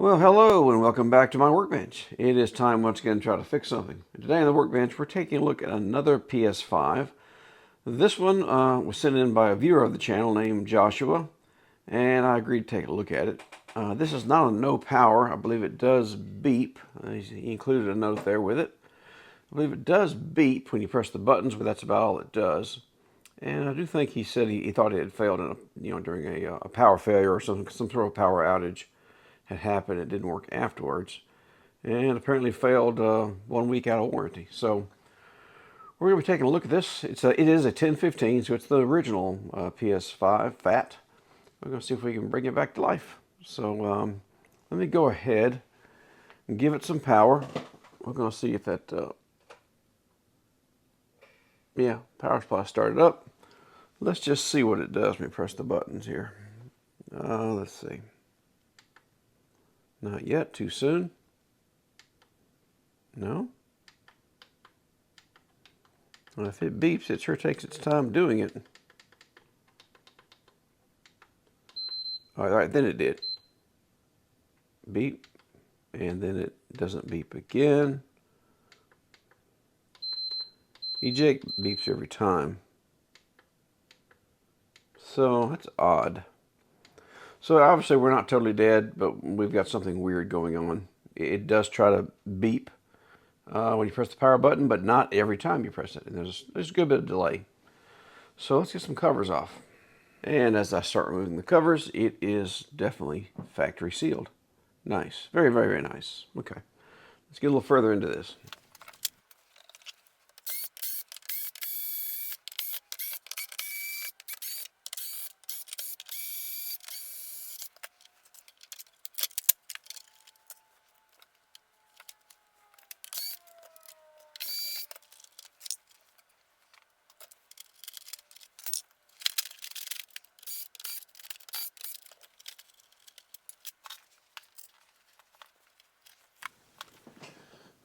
Well, hello and welcome back to my workbench. It is time once again to try to fix something. Today on the workbench, we're taking a look at another PS5. This one was sent in by a viewer of the channel named Joshua, and I agreed to take a look at it. This is not a no power. I believe it does beep. He included a note there with it. I believe it does beep when you press the buttons, but that's about all it does. And I do think he said he thought it had failed in during a power failure or some sort of power outage had happened. It didn't work afterwards, and apparently failed 1 week out of warranty. So we're going to be taking a look at this. It is a 1015, so it's the original PS5 FAT. We're going to see if we can bring it back to life. So let me go ahead and give it some power. We're going to see if that yeah, power supply started up. Let's just see what it does when we press the buttons here. Let's see. Not yet. Too soon. No. Well, if it beeps, it sure takes its time doing it. All right, then it did. Beep. And then it doesn't beep again. Eject beeps every time. So that's odd. So obviously we're not totally dead, but we've got something weird going on. It does try to beep when you press the power button, but not every time you press it. And there's a good bit of delay. So let's get some covers off. And as I start removing the covers, it is definitely factory sealed. Nice. Very, very, very nice. Okay. Let's get a little further into this.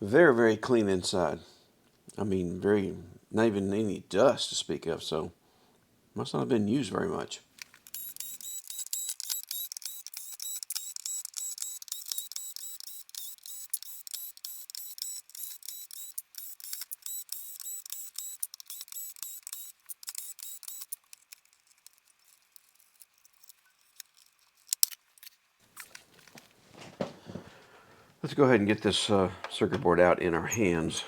Very, very clean inside. I mean, not even any dust to speak of, so must not have been used very much. Let's go ahead and get this circuit board out in our hands.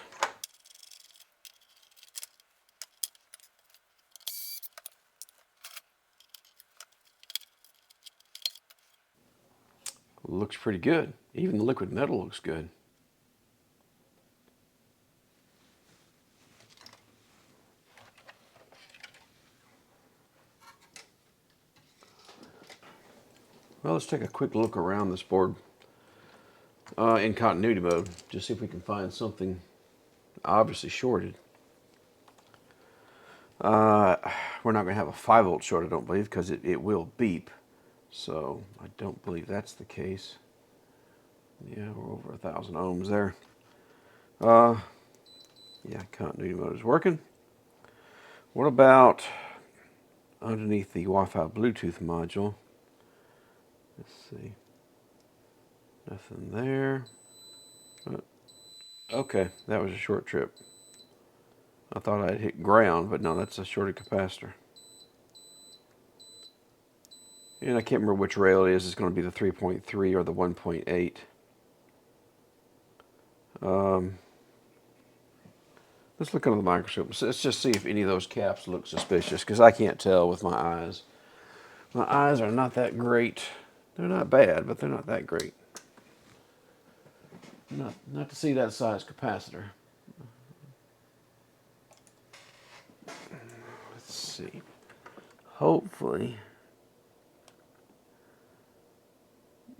Looks pretty good. Even the liquid metal looks good. Well, let's take a quick look around this board in continuity mode, just see if we can find something obviously shorted. We're not going to have a 5-volt short, I don't believe, because it will beep. So I don't believe that's the case. Yeah, we're over 1,000 ohms there. Yeah, continuity mode is working. What about underneath the Wi-Fi Bluetooth module? Let's see. Nothing there. Okay, that was a short trip. I thought I'd hit ground, but no, that's a shorted capacitor. And I can't remember which rail it is. It's going to be the 3.3 or the 1.8. Let's look under the microscope. Let's just see if any of those caps look suspicious, because I can't tell with my eyes. My eyes are not that great. They're not bad, but they're not that great. Not to see that size capacitor. Let's see. Hopefully.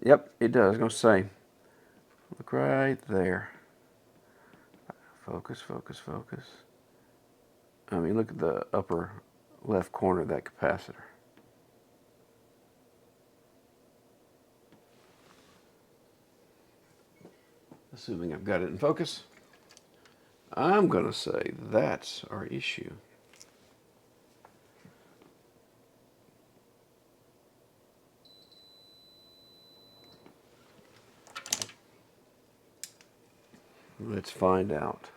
Yep, it does. I was going to say. Look right there. Focus, focus, focus. I mean, look at the upper left corner of that capacitor. Assuming I've got it in focus, I'm going to say that's our issue. Let's find out.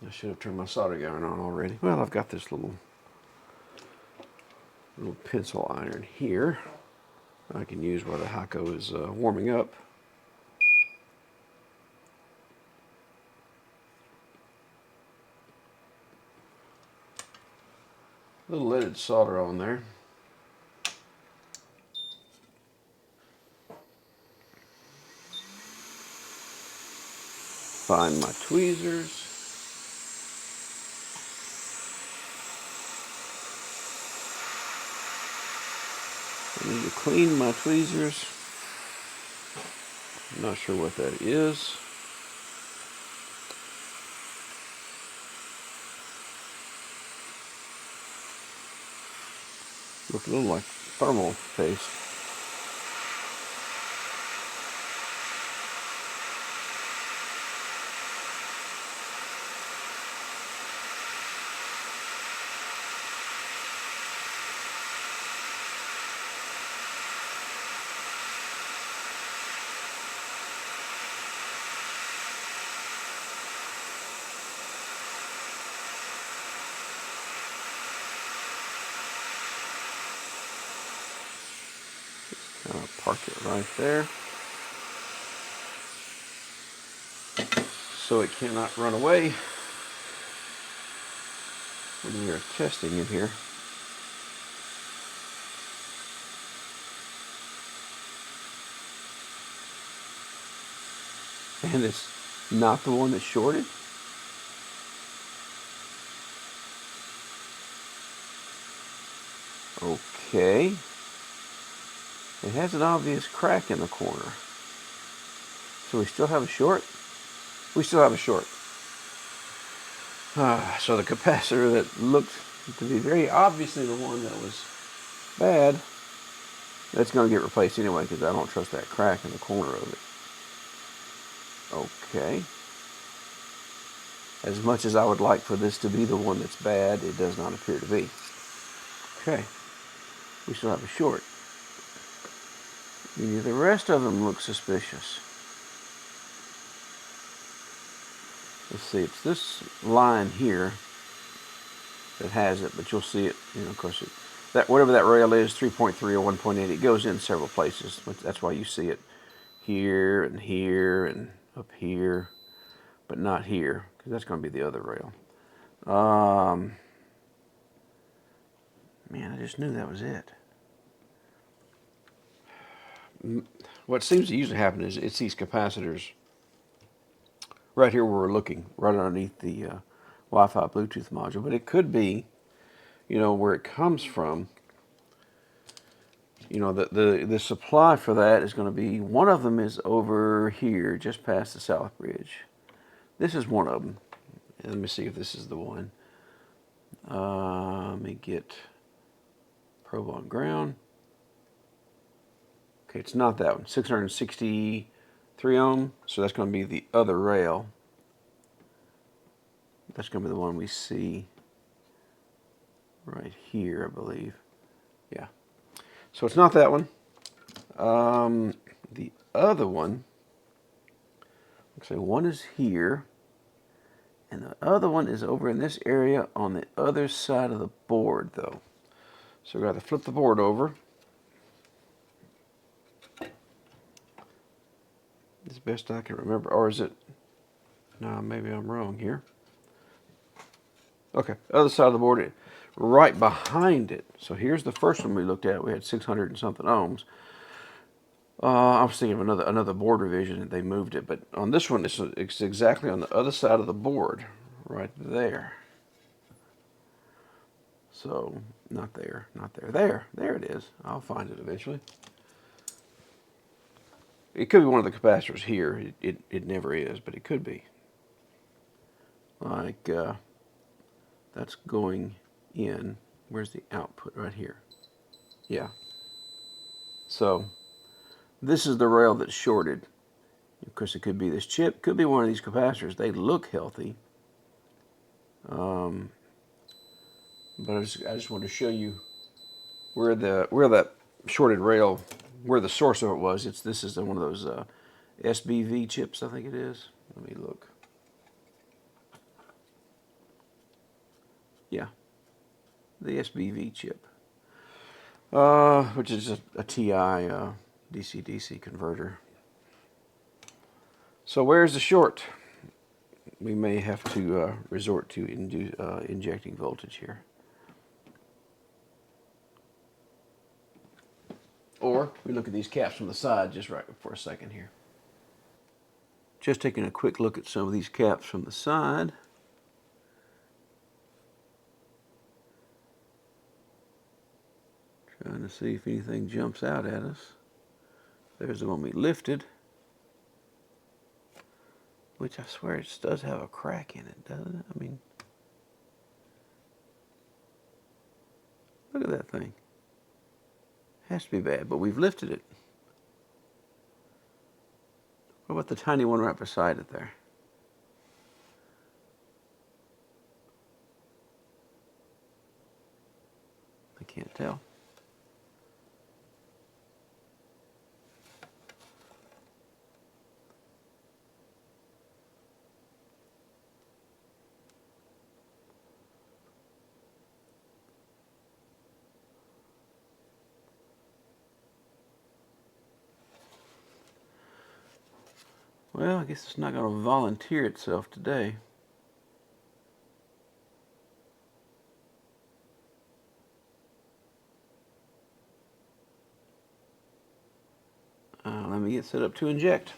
I should have turned my soldering iron on already. Well, I've got this little pencil iron here I can use while the Hako is warming up. Little leaded solder on there. Find my tweezers. I need to clean my tweezers. I'm not sure what that is. Looks a little like thermal paste. Park it right there so it cannot run away when we are testing it here. And it's not the one that's shorted. Okay. It has an obvious crack in the corner. So we still have a short? We still have a short. So the capacitor that looked to be very obviously the one that was bad, that's going to get replaced anyway because I don't trust that crack in the corner of it. Okay. As much as I would like for this to be the one that's bad, it does not appear to be. Okay. We still have a short. The rest of them look suspicious. Let's see, it's this line here that has it, but you'll see it, of course, that whatever that rail is, 3.3 or 1.8, it goes in several places. That's why you see it here and up here, but not here, because that's going to be the other rail. Man, I just knew that was it. What seems to usually happen is it's these capacitors right here where we're looking, right underneath the Wi-Fi Bluetooth module. But it could be, where it comes from. The supply for that is going to be, one of them is over here, just past the South Bridge. This is one of them. Let me see if this is the one. Let me get probe on ground. Okay, it's not that one. 663 ohm, so that's going to be the other rail. That's going to be the one we see right here, I believe. Yeah. So it's not that one. The other one, looks like one is here, and the other one is over in this area on the other side of the board, though. So we're going to flip the board over. As best I can remember, or is it? No, maybe I'm wrong here. Okay, other side of the board, right behind it. So here's the first one we looked at. We had 600 and something ohms. I was thinking of another board revision and they moved it, but on this one, it's exactly on the other side of the board, right there. So not there, not there. There it is. I'll find it eventually. It could be one of the capacitors here. It never is, but it could be. Like, that's going in. Where's the output? Right here. Yeah. So, this is the rail that's shorted. Of course, it could be this chip. Could be one of these capacitors. They look healthy. But I just wanted to show you where that shorted rail, where the source of it was. This is one of those SBV chips, I think it is. Let me look. Yeah, the SBV chip, which is a TI DC-DC converter. So where's the short? We may have to resort to injecting voltage here. Or we look at these caps from the side just right for a second here. Just taking a quick look at some of these caps from the side. Trying to see if anything jumps out at us. There's the one we lifted, which I swear it does have a crack in it, doesn't it? I mean, look at that thing. Has to be bad, but we've lifted it. What about the tiny one right beside it there? I can't tell. Well, I guess it's not going to volunteer itself today. Let me get set up to inject.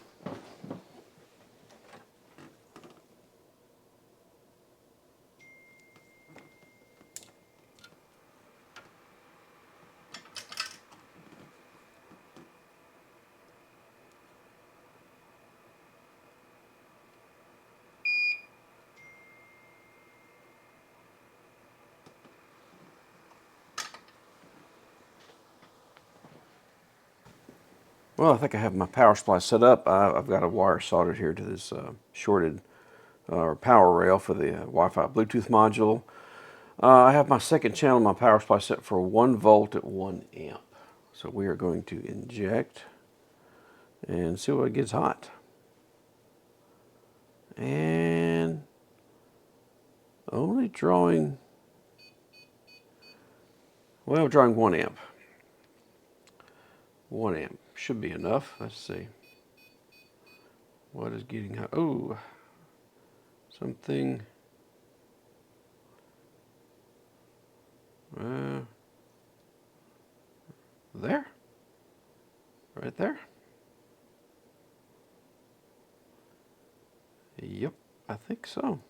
Well, I think I have my power supply set up. I've got a wire soldered here to this shorted power rail for the Wi-Fi Bluetooth module. I have my second channel of my power supply set for 1 volt at 1 amp. So we are going to inject and see what gets hot. And only drawing, well, drawing 1 amp. 1 amp should be enough. Let's see. What is getting hot? Oh, something. There? Right there? Yep, I think so.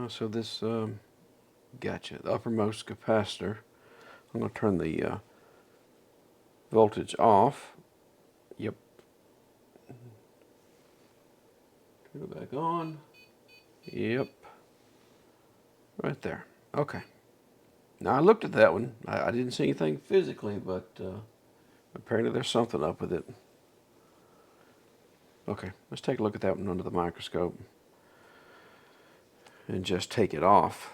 So this, gotcha, the uppermost capacitor. I'm going to turn the voltage off. Yep. Turn it back on. Yep. Right there. Okay. Now I looked at that one. I didn't see anything physically, but apparently there's something up with it. Okay, let's take a look at that one under the microscope and just take it off,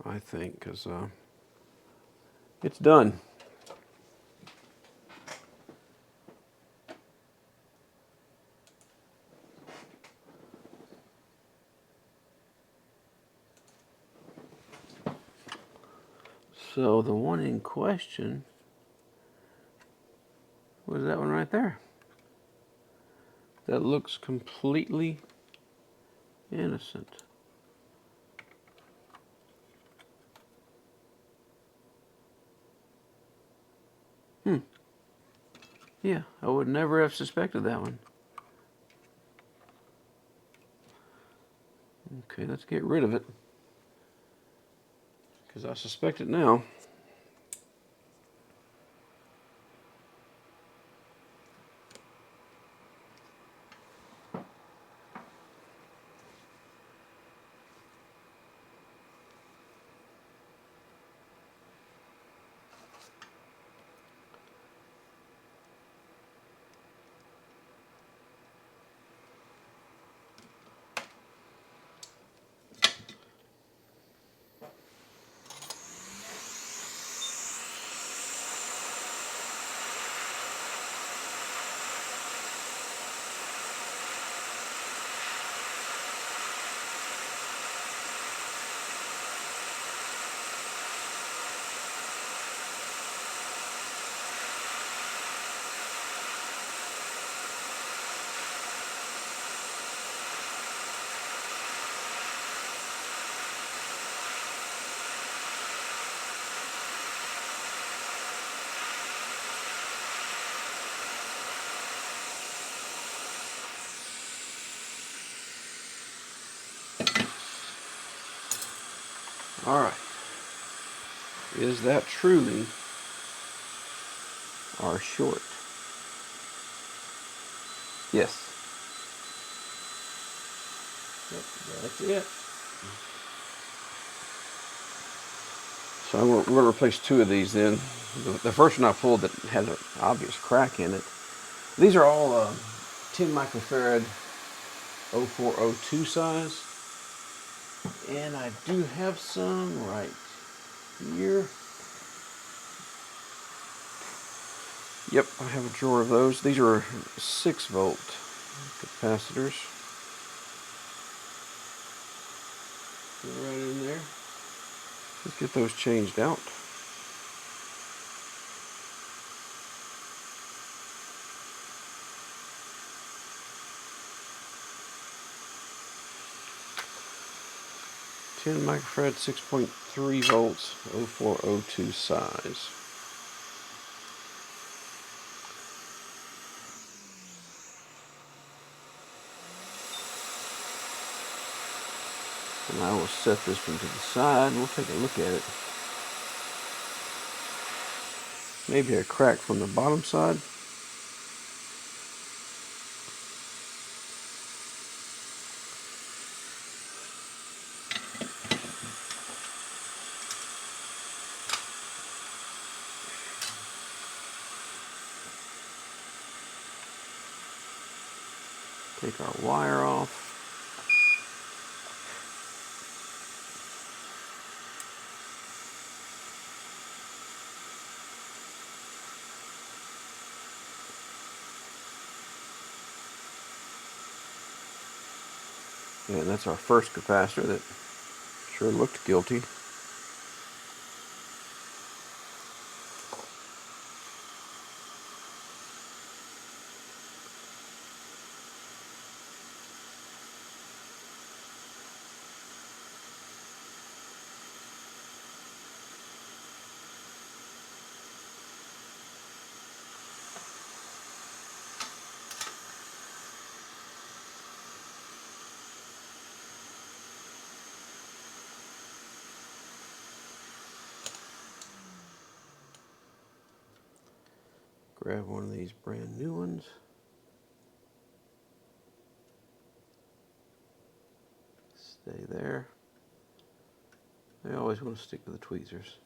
I think, because it's done. So the one in question was that one right there. That looks completely innocent. Yeah, I would never have suspected that one. Okay, let's get rid of it, because I suspect it now. All right. Is that truly our short? Yes. Yep, that's it. So we're going to replace two of these then. The first one I pulled that had an obvious crack in it. These are all 10 microfarad 0402 size. And I do have some right here. Yep, I have a drawer of those. These are 6-volt capacitors. Right in there. Let's get those changed out. Ten microfarad, 6.3 volts, 0402 size. And I will set this one to the side and we'll take a look at it. Maybe a crack from the bottom side. Take our wire off. And that's our first capacitor that sure looked guilty. Grab one of these brand new ones. Stay there. I always want to stick to the tweezers.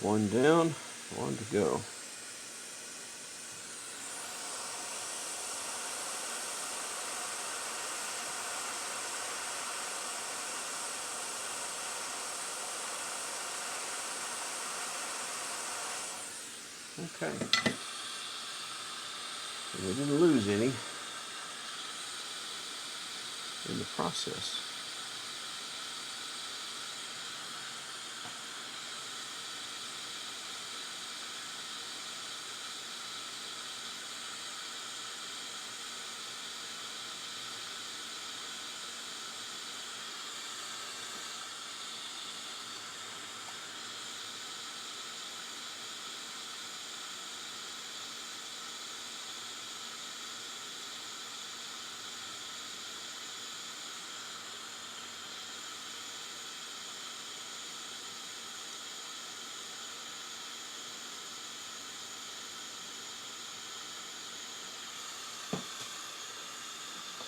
One down, one to go. Okay. And we didn't lose any in the process.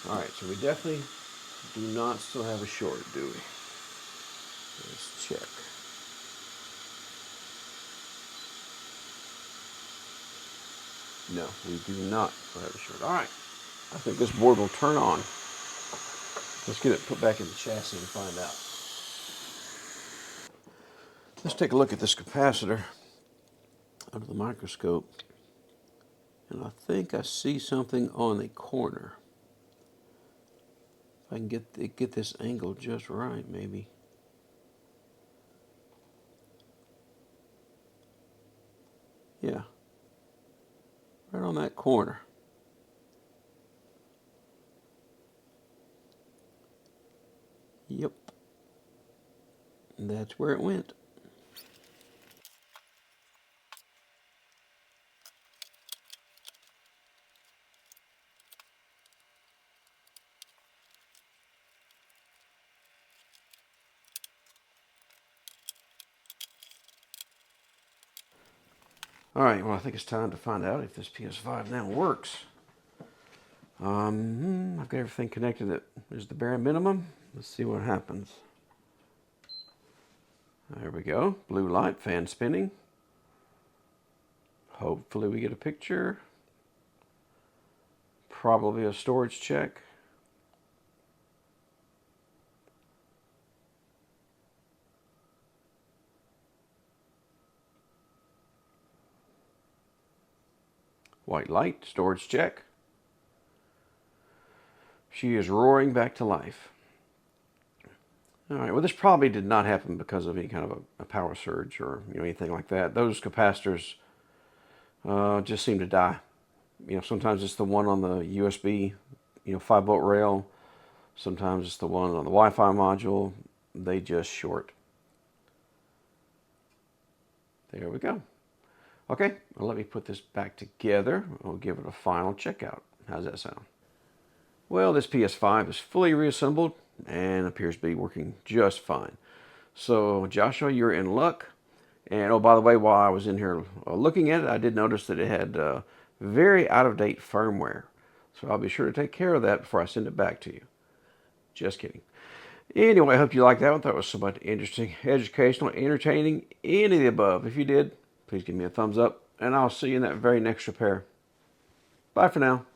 Alright, so we definitely do not still have a short, do we? Let's check. No, we do not have a short. All right. I think this board will turn on. Let's get it put back in the chassis and find out. Let's take a look at this capacitor under the microscope. And I think I see something on the corner. If I can get this angle just right, maybe. Yeah. Right on that corner. Yep. And that's where it went. All right, well, I think it's time to find out if this PS5 now works. I've got everything connected that is the bare minimum. Let's see what happens. There we go. Blue light, fan spinning. Hopefully we get a picture. Probably a storage check. White light, storage check. She is roaring back to life. All right, well, this probably did not happen because of any kind of a power surge or anything like that. Those capacitors just seem to die. Sometimes it's the one on the USB, 5-volt rail. Sometimes it's the one on the Wi-Fi module. They just short. There we go. Okay, well, let me put this back together. We'll give it a final checkout. How's that sound? Well, this PS5 is fully reassembled and appears to be working just fine. So, Joshua, you're in luck. And, oh, by the way, while I was in here looking at it, I did notice that it had very out-of-date firmware. So I'll be sure to take care of that before I send it back to you. Just kidding. Anyway, I hope you liked that one. Thought it was somewhat interesting, educational, entertaining, any of the above. If you did, please give me a thumbs up, and I'll see you in that very next repair. Bye for now.